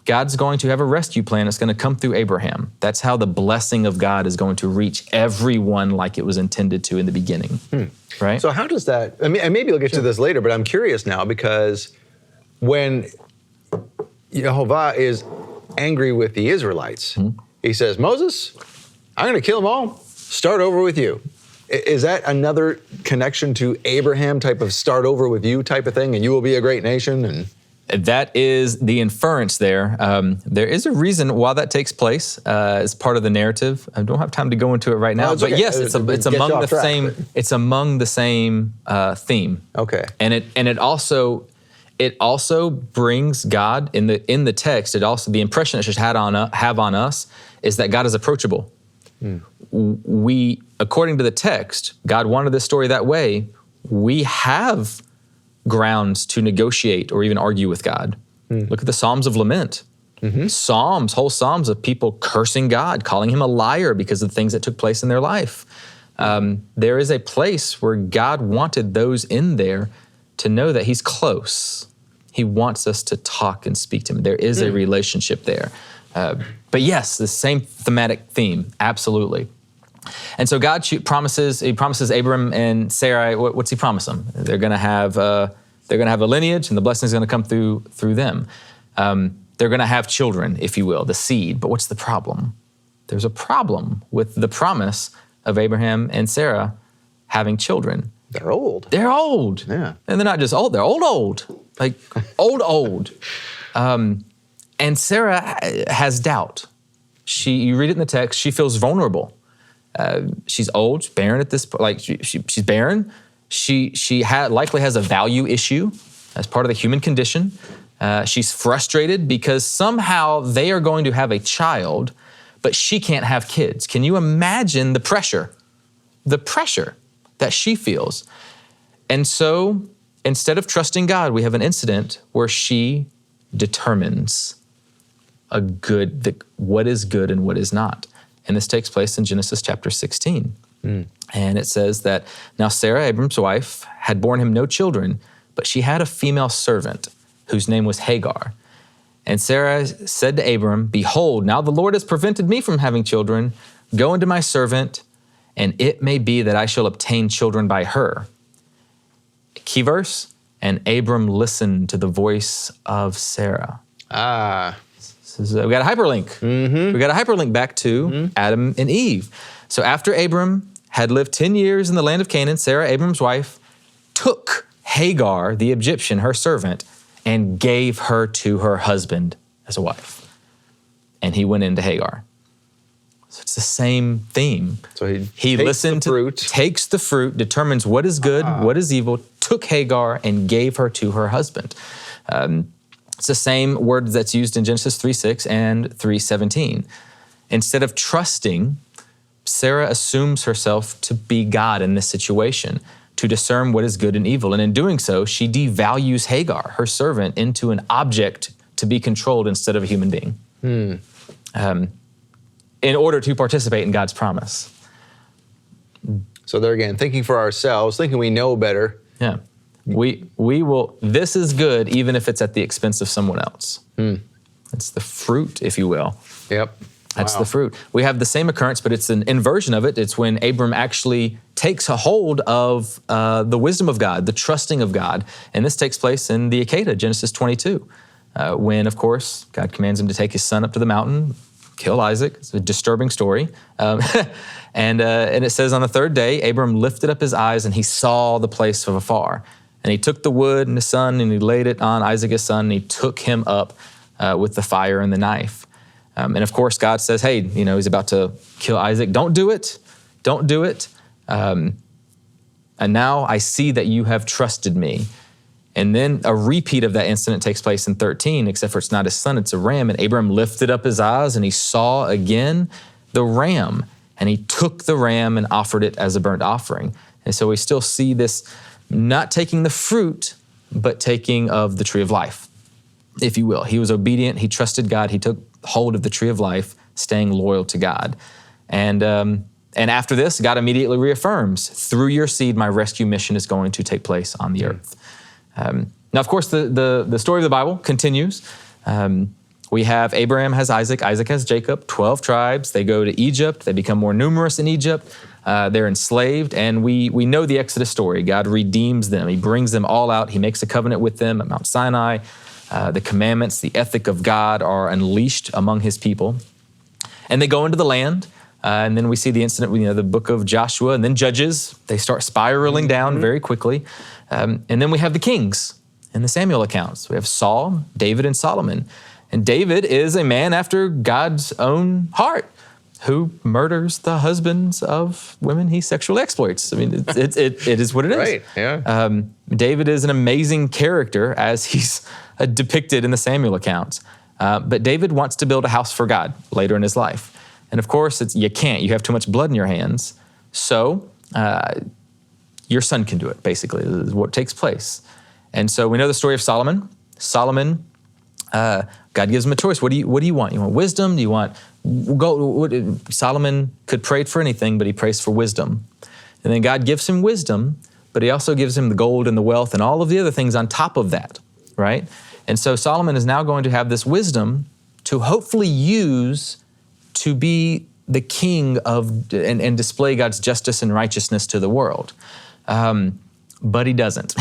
God's going to have a rescue plan that's going to come through Abraham. That's how the blessing of God is going to reach everyone like it was intended to in the beginning. Right? So how does that, and maybe we'll get to this later, but I'm curious now because when Jehovah is angry with the Israelites, he says, Moses, I'm going to kill them all. Start over with you. Is that another connection to Abraham type of start over with you type of thing, and you will be a great nation? And that is the inference there. There is a reason why that takes place as part of the narrative. I don't have time to go into it right now, but yes, it's among the same theme. Okay, and it also brings God in the text. It also, the impression it should have on us is that God is approachable. We, according to the text, God wanted this story that way. We have grounds to negotiate or even argue with God. Look at the Psalms of Lament. Whole Psalms of people cursing God, calling him a liar because of the things that took place in their life. There is a place where God wanted those in there to know that he's close. He wants us to talk and speak to him. There is a relationship there. But yes, the same thematic theme, absolutely. And so God promises Abram and Sarai, what's he promise them? They're going to have a lineage, and the blessing is going to come through them. They're going to have children, if you will, the seed. But what's the problem? There's a problem with the promise of Abraham and Sarah having children. They're old. They're old. Yeah. And they're not just old, they're old. Like old. And Sarah has doubt. You read it in the text, she feels vulnerable. She's old, she's barren at this point. Like she's barren. She likely has a value issue as part of the human condition. She's frustrated because somehow they are going to have a child, but she can't have kids. Can you imagine the pressure that she feels? And so instead of trusting God, we have an incident where she determines what is good and what is not. And this takes place in Genesis chapter 16. And it says that, now Sarah, Abram's wife, had borne him no children, but she had a female servant whose name was Hagar. And Sarah said to Abram, behold, now the Lord has prevented me from having children. Go unto my servant, and it may be that I shall obtain children by her. Key verse, and Abram listened to the voice of Sarah. So we got a hyperlink. We got a hyperlink back to Adam and Eve. So after Abram had lived 10 years in the land of Canaan, Sarah, Abram's wife, took Hagar, the Egyptian, her servant, and gave her to her husband as a wife. And he went into Hagar. So it's the same theme. So he listened takes the fruit, determines what is good, what is evil, took Hagar and gave her to her husband. It's the same word that's used in Genesis 3:6 and 3:17. Instead of trusting, Sarah assumes herself to be God in this situation, to discern what is good and evil. And in doing so, she devalues Hagar, her servant, into an object to be controlled instead of a human being, in order to participate in God's promise. So there again, thinking for ourselves, thinking we know better. Yeah. We will, this is good even if it's at the expense of someone else. It's the fruit, if you will. Yep. That's the fruit. We have the same occurrence, but it's an inversion of it. It's when Abram actually takes a hold of the wisdom of God, the trusting of God. And this takes place in the Akedah, Genesis 22, when, of course, God commands him to take his son up to the mountain, kill Isaac. It's a disturbing story. And it says, on the third day, Abram lifted up his eyes and he saw the place from afar. And he took the wood and the son and he laid it on Isaac his son and he took him up with the fire and the knife. And of course, God says, hey, he's about to kill Isaac. Don't do it. Don't do it. And now I see that you have trusted me. And then a repeat of that incident takes place in 13, except for it's not his son, it's a ram. And Abram lifted up his eyes and he saw again the ram. And he took the ram and offered it as a burnt offering. And so we still see this not taking the fruit, but taking of the tree of life, if you will. He was obedient. He trusted God. He took hold of the tree of life, staying loyal to God. And after this, God immediately reaffirms, through your seed, my rescue mission is going to take place on the earth. Now, of course, the story of the Bible continues. We have Abraham has Isaac, Isaac has Jacob, 12 tribes. They go to Egypt. They become more numerous in Egypt. They're enslaved, and we know the Exodus story. God redeems them. He brings them all out. He makes a covenant with them at Mount Sinai. The commandments, the ethic of God are unleashed among his people. And they go into the land, and then we see the incident with the book of Joshua, and then Judges. They start spiraling down very quickly. And then we have the kings in the Samuel accounts. We have Saul, David, and Solomon. And David is a man after God's own heart who murders the husbands of women he sexually exploits. I mean, it is what it is. Right, yeah. David is an amazing character as he's depicted in the Samuel accounts. But David wants to build a house for God later in his life. And of course, you can't. You have too much blood in your hands. So your son can do it, basically, is what takes place. And so we know the story of Solomon. Solomon, God gives him a choice. What do you want? You want wisdom? Do you want gold? Solomon could pray for anything, but he prays for wisdom. And then God gives him wisdom, but he also gives him the gold and the wealth and all of the other things on top of that, right? And so Solomon is now going to have this wisdom to hopefully use to be the king of and display God's justice and righteousness to the world. But he doesn't.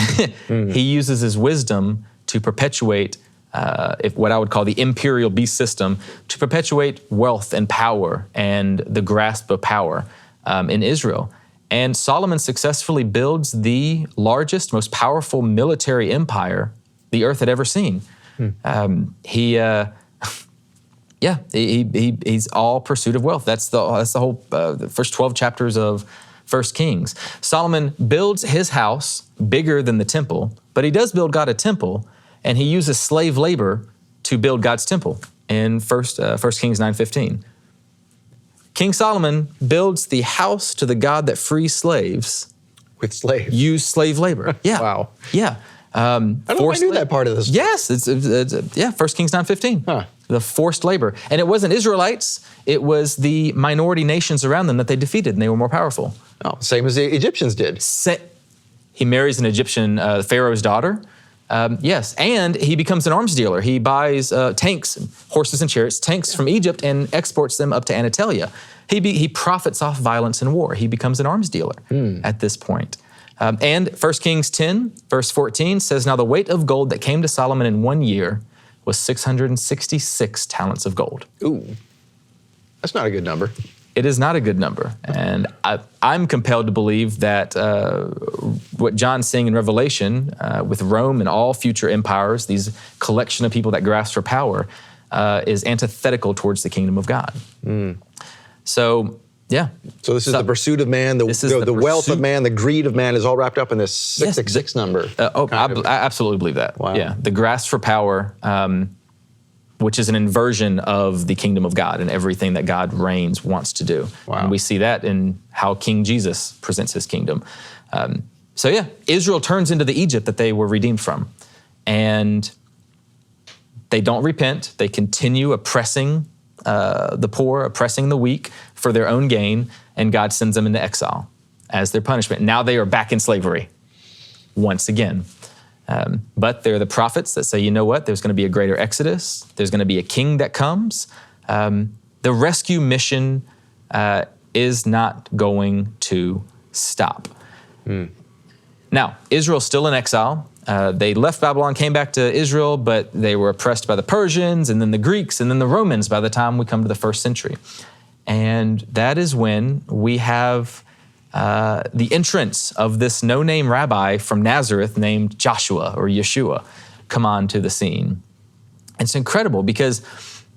He uses his wisdom to perpetuate what I would call the imperial beast system, to perpetuate wealth and power and the grasp of power in Israel. And Solomon successfully builds the largest, most powerful military empire the earth had ever seen. He's all pursuit of wealth. That's the whole the first 12 chapters of 1 Kings. Solomon builds his house bigger than the temple, but he does build God a temple, and he uses slave labor to build God's temple in 1 Kings 9:15. King Solomon builds the house to the God that frees slaves. With slaves? Use slave labor. Yeah. Wow. Yeah. I don't know if I knew that part of this. Yes, it's 1 Kings 9:15. Huh. The forced labor. And it wasn't Israelites, it was the minority nations around them that they defeated, and they were more powerful. Oh, same as the Egyptians did. He marries an Egyptian, Pharaoh's daughter, Yes, and he becomes an arms dealer. He buys tanks, horses and chariots, tanks from Egypt and exports them up to Anatolia. He profits off violence and war. He becomes an arms dealer at this point. And 1 Kings 10, verse 14 says, "Now the weight of gold that came to Solomon in 1 year was 666 talents of gold." Ooh, that's not a good number. It is not a good number. And I'm compelled to believe that what John's saying in Revelation with Rome and all future empires, these collection of people that grasp for power, is antithetical towards the kingdom of God. So, yeah. So this is the pursuit of man, the wealth of man, the greed of man is all wrapped up in this 666 number. I absolutely believe that. Wow. Yeah, the grasp for power, which is an inversion of the kingdom of God and everything that God reigns wants to do. Wow. And we see that in how King Jesus presents his kingdom. So yeah, Israel turns into the Egypt that they were redeemed from. And they don't repent. They continue oppressing the poor, oppressing the weak for their own gain, and God sends them into exile as their punishment. Now they are back in slavery once again. But there are the prophets that say, you know what, there's going to be a greater exodus. There's going to be a king that comes. The rescue mission is not going to stop. Now, Israel's still in exile. They left Babylon, came back to Israel, but they were oppressed by the Persians and then the Greeks and then the Romans by the time we come to the 1st century. And that is when we have the entrance of this no-name rabbi from Nazareth named Joshua or Yeshua come onto the scene. It's incredible because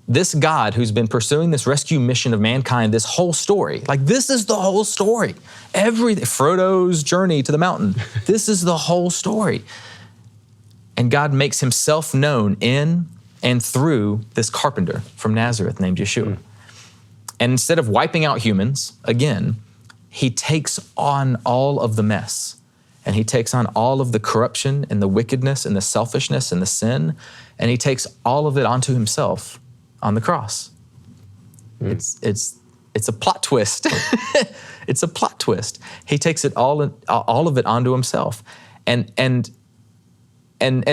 this God who's been pursuing this rescue mission of mankind, this whole story, like this is the whole story. Frodo's journey to the mountain, this is the whole story. And God makes himself known in and through this carpenter from Nazareth named Yeshua. And instead of wiping out humans, again, he takes on all of the mess, and he takes on all of the corruption and the wickedness and the selfishness and the sin, and he takes all of it onto himself on the cross. It's a plot twist. It's a plot twist. He takes it all of it onto himself, and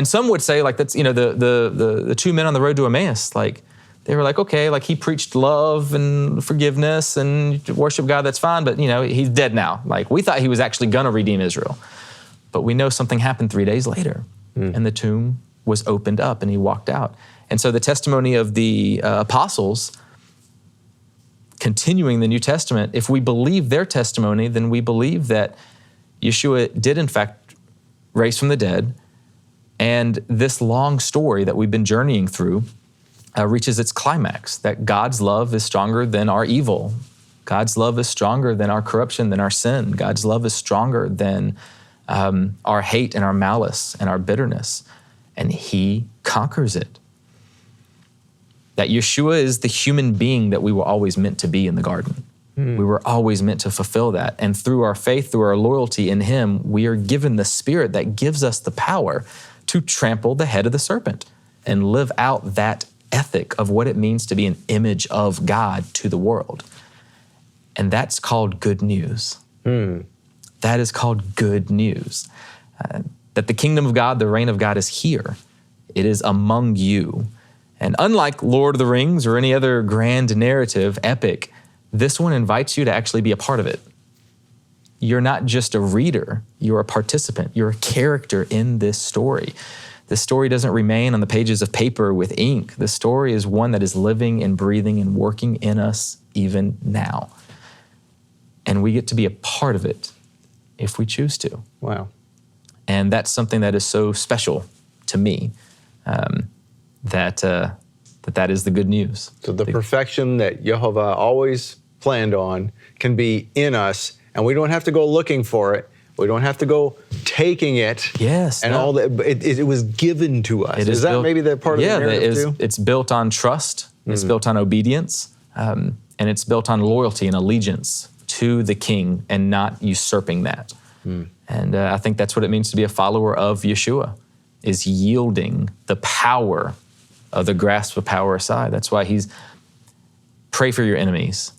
some would say like that's the 2 men on the road to Emmaus, like they were like, okay, like he preached love and forgiveness and worship God, that's fine, but he's dead now. Like we thought he was actually gonna redeem Israel, but we know something happened 3 days later, and the tomb was opened up and he walked out. And so the testimony of the apostles, continuing the New Testament, if we believe their testimony, then we believe that Yeshua did in fact rise from the dead, and this long story that we've been journeying through reaches its climax, that God's love is stronger than our evil. God's love is stronger than our corruption, than our sin. God's love is stronger than our hate and our malice and our bitterness, and he conquers it. That Yeshua is the human being that we were always meant to be in the garden. We were always meant to fulfill that. And through our faith, through our loyalty in him, we are given the Spirit that gives us the power to trample the head of the serpent and live out that ethic of what it means to be an image of God to the world. And that's called good news. That is called good news. That the kingdom of God, the reign of God is here. It is among you. And unlike Lord of the Rings or any other grand narrative, epic, this one invites you to actually be a part of it. You're not just a reader, you're a participant. You're a character in this story. This story doesn't remain on the pages of paper with ink. The story is one that is living and breathing and working in us even now. And we get to be a part of it if we choose to. Wow. And that's something that is so special to me, that is the good news. So the perfection that Yehovah always planned on can be in us, and we don't have to go looking for it. We don't have to go taking it. Yes. And all that. It was given to us. Is that maybe the part of the narrative too? It's built on trust. It's built on obedience. And it's built on loyalty and allegiance to the King and not usurping that. And I think that's what it means to be a follower of Yeshua, is yielding the power of the grasp of power aside. That's why he's pray for your enemies.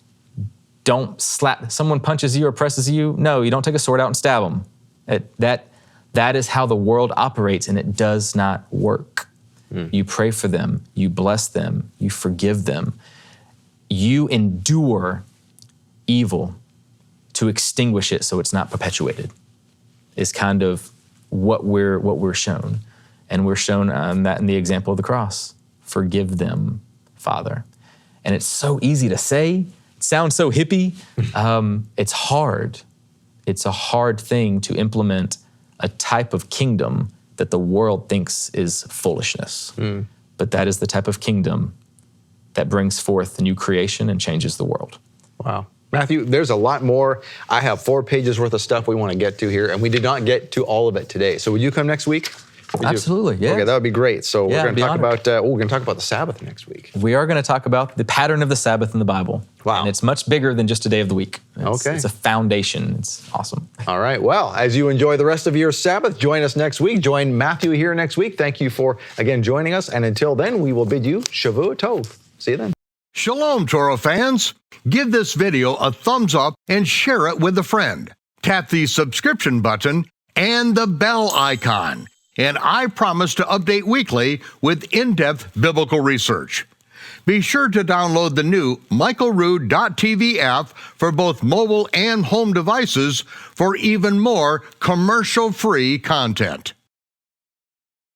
Don't slap, someone punches you or presses you. No, you don't take a sword out and stab them. That is how the world operates, and it does not work. You pray for them, you bless them, you forgive them. You endure evil to extinguish it so it's not perpetuated, is kind of what we're shown. And we're shown that in the example of the cross. Forgive them, Father. And it's so easy to say, it sounds so hippie. It's hard. It's a hard thing to implement a type of kingdom that the world thinks is foolishness. But that is the type of kingdom that brings forth the new creation and changes the world. Wow. Matthew, there's a lot more. I have 4 pages worth of stuff we want to get to here, and we did not get to all of it today. So would you come next week? Absolutely, yeah. Okay, that would be great. So Yeah, we're going to talk honored. about we're going to talk about the Sabbath next week. We are going to talk about the pattern of the Sabbath in the Bible. Wow. And it's much bigger than just a day of the week. Okay. It's a foundation. It's awesome. All right. Well, as you enjoy the rest of your Sabbath, join us next week. Join Matthew here next week. Thank you for, again, joining us. And until then, we will bid you Shavua Tov. See you then. Shalom, Torah fans. Give this video a thumbs up and share it with a friend. Tap the subscription button and the bell icon. And I promise to update weekly with in-depth biblical research. Be sure to download the new michaelrood.tv app for both mobile and home devices for even more commercial-free content.